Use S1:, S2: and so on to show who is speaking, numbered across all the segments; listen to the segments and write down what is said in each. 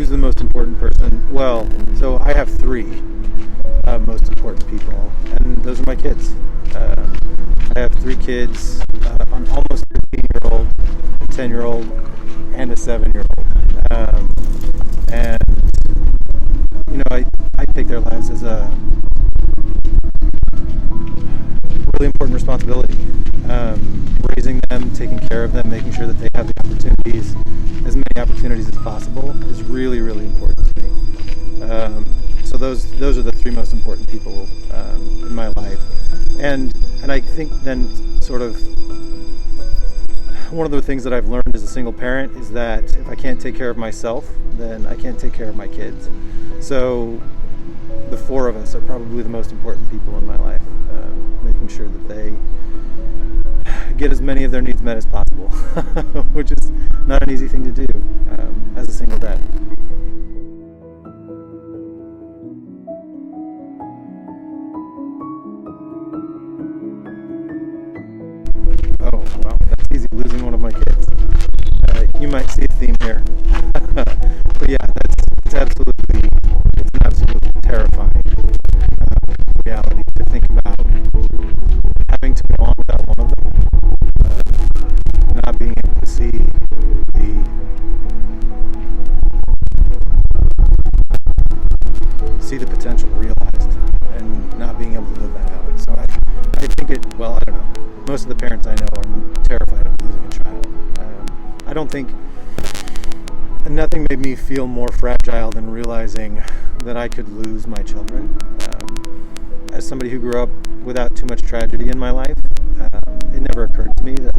S1: who's the most important person? Well, so I have three most important people, and those are my kids. I have three kids, an almost 15-year-old, a 10-year-old, and a 7-year-old. And, I take their lives as a really important responsibility. Raising them, taking care of them, making sure that they have the opportunities, as many opportunities as possible, is really, really important to me. So those are the three most important people in my life. And I think then sort of one of the things that I've learned as a single parent is that if I can't take care of myself, then I can't take care of my kids. So the four of us are probably the most important people in my life, making sure that they get as many of their needs met as possible, which is not an easy thing to do as a single dad. Oh, well, that's easy, losing one of my kids. You might see a theme here. But yeah, it's an absolutely terrifying reality to think about having to go on without one of them, not being able to see the potential realized and not being able to live that out. So I think I don't know. Most of the parents I know are terrified of losing a child. I don't think nothing made me feel more fragile than realizing that I could lose my children. As somebody who grew up without too much tragedy in my life, it never occurred to me that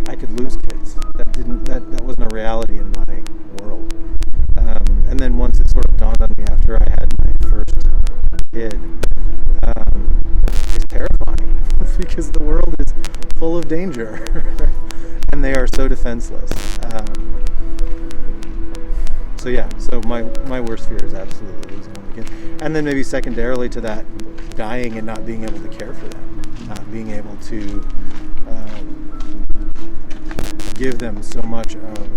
S1: I could lose kids. That wasn't a reality in my world. And then once it sort of dawned on me after I had my first kid, it's terrifying because the world is full of danger and they are so defenseless. So my worst fear is absolutely losing one kid. And then maybe secondarily to that, dying and not being able to care for them, not being able to give them so much of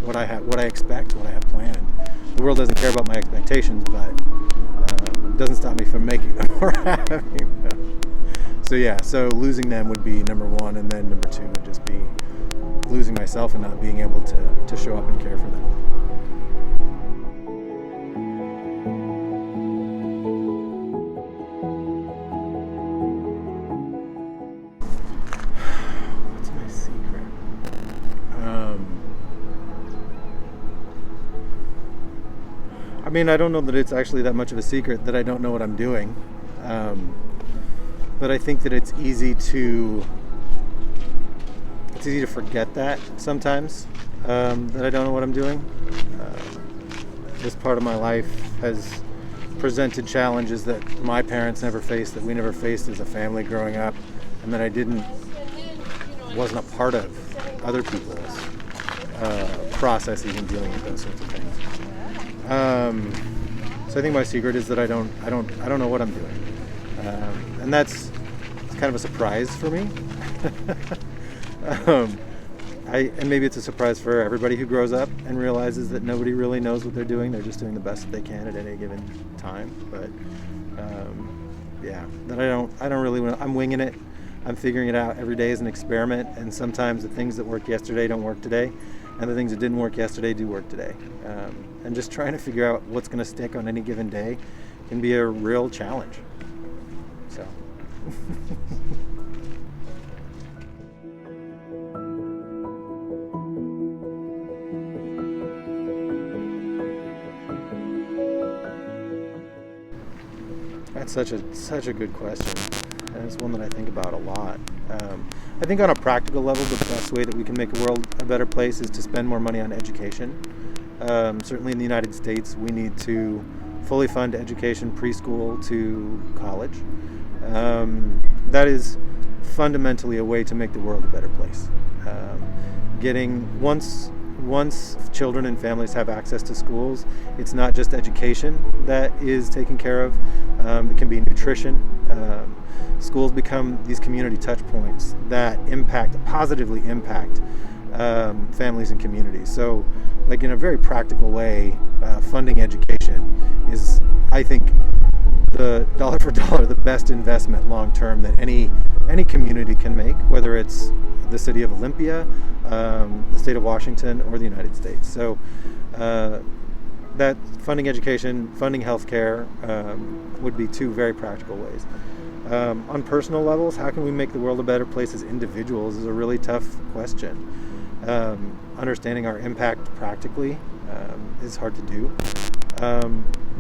S1: what I expect, what I have planned. The world doesn't care about my expectations, but it doesn't stop me from making them or having them. So losing them would be number one, and then number two would just be losing myself and not being able to show up and care for them. What's my secret? I don't know that it's actually that much of a secret that I don't know what I'm doing. But I think that it's easy to forget that sometimes, that I don't know what I'm doing. This part of my life has presented challenges that my parents never faced, that we never faced as a family growing up, and that I wasn't a part of other people's processes in dealing with those sorts of things. So I think my secret is that I don't know what I'm doing, and it's kind of a surprise for me. And maybe it's a surprise for everybody who grows up and realizes that nobody really knows what they're doing. They're just doing the best that they can at any given time. But that I don't really I'm winging it. I'm figuring it out every day as an experiment. And sometimes the things that worked yesterday don't work today, and the things that didn't work yesterday do work today. And just trying to figure out what's going to stick on any given day can be a real challenge. So. That's such a good question, and it's one that I think about a lot. I think on a practical level, the best way that we can make the world a better place is to spend more money on education. Certainly in the United States, we need to fully fund education preschool to college. That is fundamentally a way to make the world a better place. Once children and families have access to schools, it's not just education that is taken care of. It can be nutrition. Schools become these community touch points that positively impact families and communities. So, like in a very practical way, funding education is, I think, the dollar for dollar, the best investment long term that any community can make, whether it's the city of Olympia, the state of Washington, or the United States. So that funding education, funding healthcare would be two very practical ways. On personal levels, how can we make the world a better place as individuals is a really tough question. Understanding our impact practically is hard to do.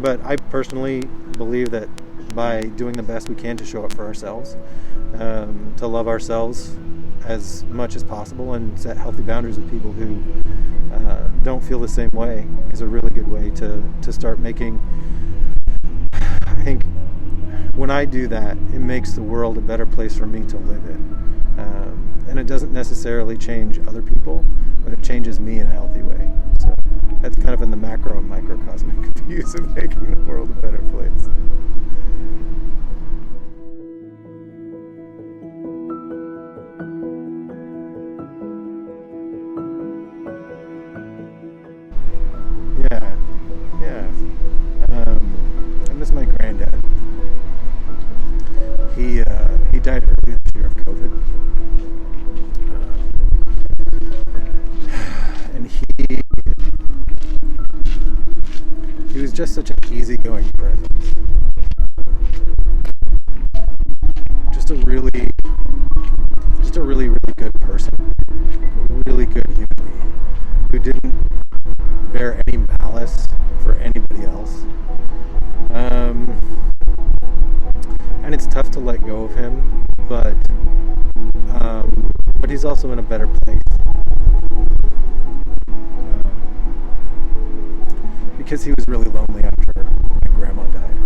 S1: But I personally believe that by doing the best we can to show up for ourselves, to love ourselves as much as possible and set healthy boundaries with people who don't feel the same way is a really good way to start making. I think when I do that, it makes the world a better place for me to live in. And it doesn't necessarily change other people, but it changes me in a healthy way. So that's kind of in the macro and microcosmic views of making the world a better place. Yeah. I miss my granddad. He died earlier this year of COVID. And he was just such an easygoing presence. Just a really good person. A really good human being who didn't bear any malice for anybody else. And it's tough to let go of him, but he's also in a better place. Because he was really lonely after my grandma died.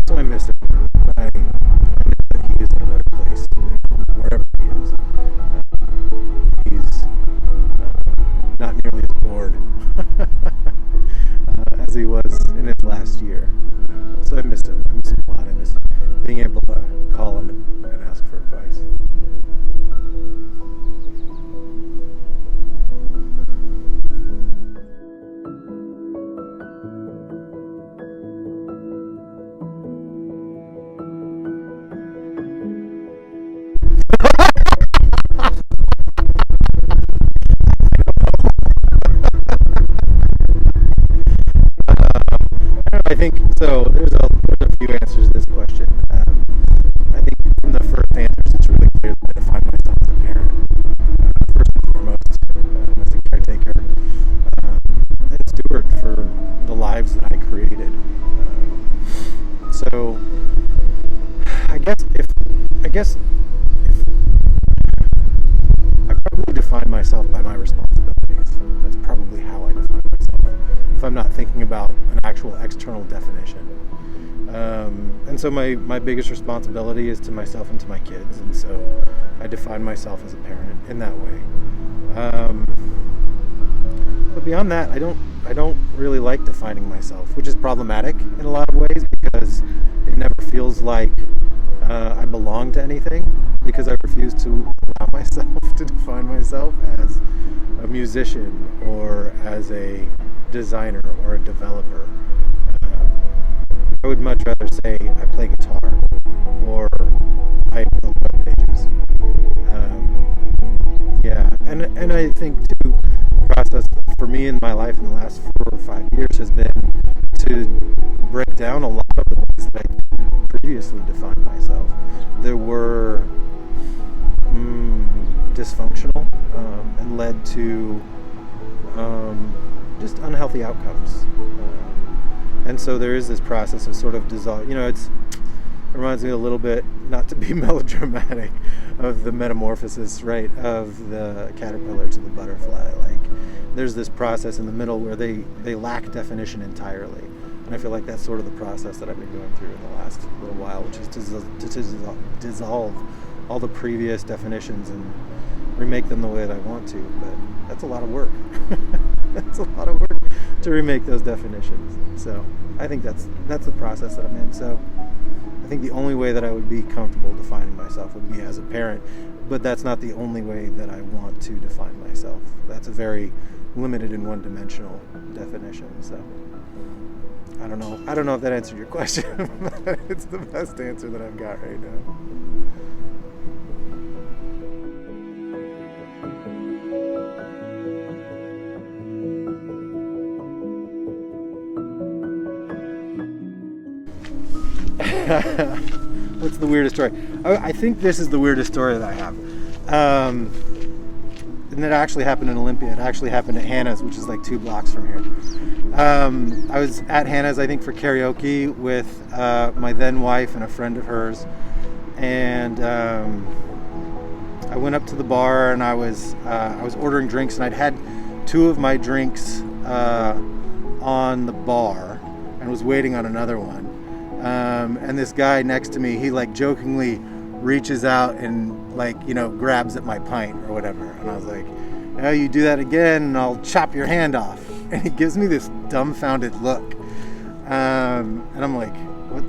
S1: So I miss him. But I know that he is in a better place wherever he is. He's not nearly as bored as he was in his last year. So I miss him. I miss him a lot. I miss being able to call him and ask for advice. I think so. There's a few answers to this question. I think from the first answers, it's really clear that I define myself as a parent. First and foremost, as a caretaker and steward for the lives that I created. So I guess if I probably define myself by my responsibilities. That's probably how I define myself. If I'm not thinking about an actual external definition. And so my biggest responsibility is to myself and to my kids, and so I define myself as a parent in that way. But beyond that, I don't really like defining myself, which is problematic in a lot of ways because it never feels like I belong to anything, because I refuse to allow myself to define myself as a musician or as a designer or a developer. I would much rather say I play guitar or I build web pages. And I think too, the process for me in my life in the last 4 or 5 years has been to break down a lot of the ways that I previously defined myself. There were dysfunctional and led to just unhealthy outcomes. And so there is this process of sort of dissolve. It reminds me a little bit, not to be melodramatic, of the metamorphosis, right, of the caterpillar to the butterfly. Like, there's this process in the middle where they lack definition entirely. And I feel like that's sort of the process that I've been going through in the last little while, which is to dissolve all the previous definitions and remake them the way that I want to. But that's a lot of work. That's a lot of work to remake those definitions. So I think that's the process that I'm in. So I think the only way that I would be comfortable defining myself would be as a parent, but that's not the only way that I want to define myself. That's a very limited and one-dimensional definition. So I don't know if that answered your question. But it's the best answer that I've got right now. What's the weirdest story? I think this is the weirdest story that I have. And it actually happened in Olympia. It actually happened at Hannah's, which is like 2 blocks from here. I was at Hannah's, I think, for karaoke with my then wife and a friend of hers. And I went up to the bar and I was ordering drinks, and I'd had 2 of my drinks on the bar and was waiting on another one. And this guy next to me, he like jokingly reaches out and like, grabs at my pint or whatever. And I was like, "Oh, you do that again and I'll chop your hand off." And he gives me this dumbfounded look. And I'm like,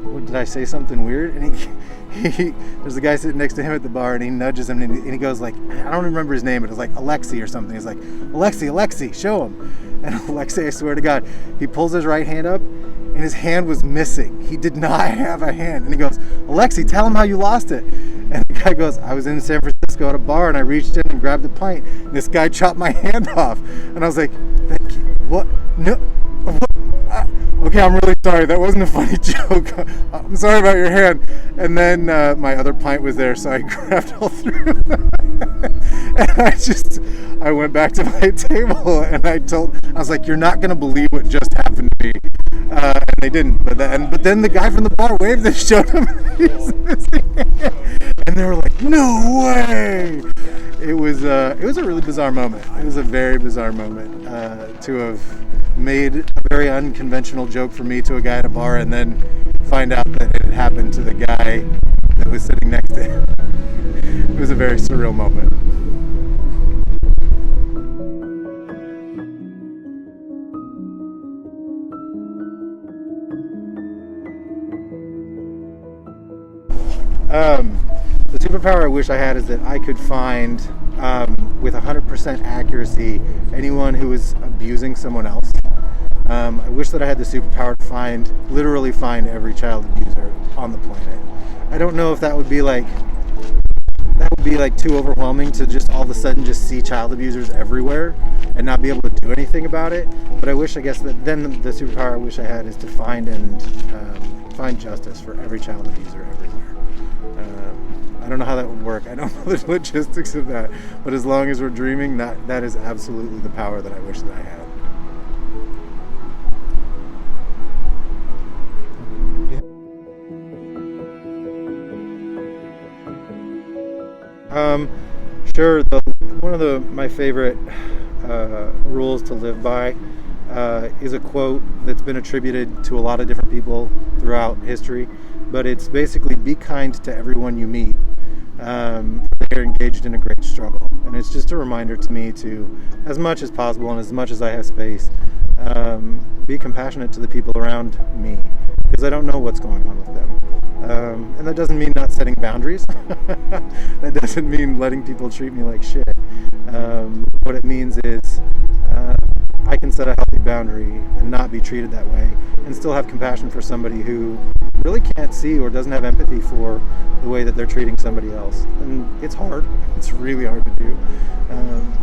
S1: what did I say something weird? And he there's a guy sitting next to him at the bar, and he nudges him and he goes like, I don't remember his name, but it was like Alexi or something. He's like, Alexi, show him. And Alexi, I swear to God, he pulls his right hand up, and his hand was missing. He did not have a hand. And he goes, "Alexi, tell him how you lost it." And the guy goes, "I was in San Francisco at a bar, and I reached in and grabbed a pint, and this guy chopped my hand off." And I was like, "What? No. What? Okay, I'm really sorry. That wasn't a funny joke. I'm sorry about your hand." And then my other pint was there, so I grabbed all 3 of them. And I went back to my table, and I was like, "You're not going to believe what just happened to me." And they didn't. But then the guy from the bar waved and showed him his missing hand. And they were like, "No way!" It was a really bizarre moment. It was a very bizarre moment to have made a very unconventional joke from me to a guy at a bar, and then find out that it had happened to the guy that was sitting next to him. It was a very surreal moment. The superpower I wish I had is that I could find, with 100% accuracy, anyone who is abusing someone else. I wish that I had the superpower to literally find every child abuser on the planet. I don't know if that would be like too overwhelming to just all of a sudden just see child abusers everywhere and not be able to do anything about it. But I guess that then the superpower I wish I had is to find justice for every child abuser everywhere. I don't know how that would work. I don't know the logistics of that. But as long as we're dreaming, that is absolutely the power that I wish that I had. Sure. One of my favorite rules to live by is a quote that's been attributed to a lot of different people throughout history, but it's basically be kind to everyone you meet. They're engaged in a great struggle, and it's just a reminder to me to, as much as possible and as much as I have space, be compassionate to the people around me, because I don't know what's going on with them. And that doesn't mean not setting boundaries. That doesn't mean letting people treat me like shit. What it means is I can set a healthy boundary and not be treated that way, and still have compassion for somebody who really can't see or doesn't have empathy for the way that they're treating somebody else. And it's hard. It's really hard to do.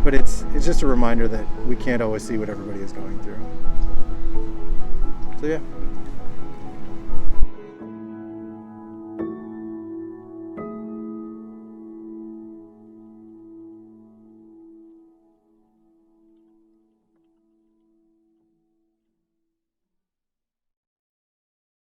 S1: But it's just a reminder that we can't always see what everybody is going through. So yeah.